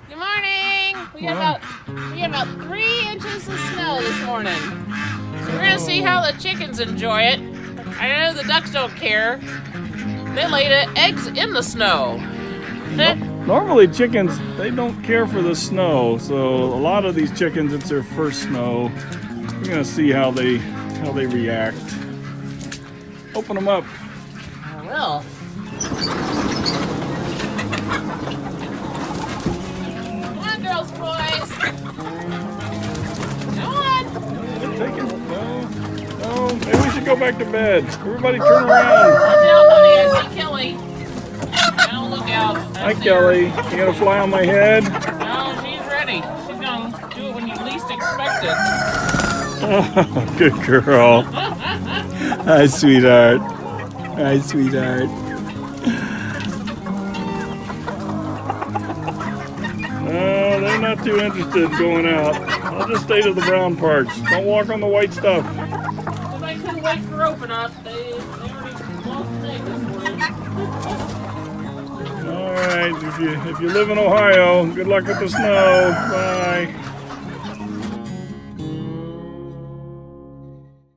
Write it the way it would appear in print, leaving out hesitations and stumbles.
Good morning. We got about 3 inches of snow this morning. So we're gonna see how the chickens enjoy it. I know the ducks don't care. They laid eggs in the snow. Normally chickens, they don't care for the snow, so a lot of these chickens, it's their first snow. We're gonna see how they react. Open them up. I will. Come on, girls, boys. Come on. They're taking, no, maybe we should go back to bed. Everybody turn around. Watch out, honey. I see Kelly. Now look out. Hi, Kelly. You gonna fly on my head? No, she's ready. She's gonna do it when you least expect it. Oh, good girl. Hi, sweetheart. Hi, sweetheart. No, they're not too interested in going out. I'll just stay to the brown parts. Don't walk on the white stuff. Somebody couldn't wait for open up. They already lost the day this morning. All right, if you live in Ohio, good luck with the snow. Bye.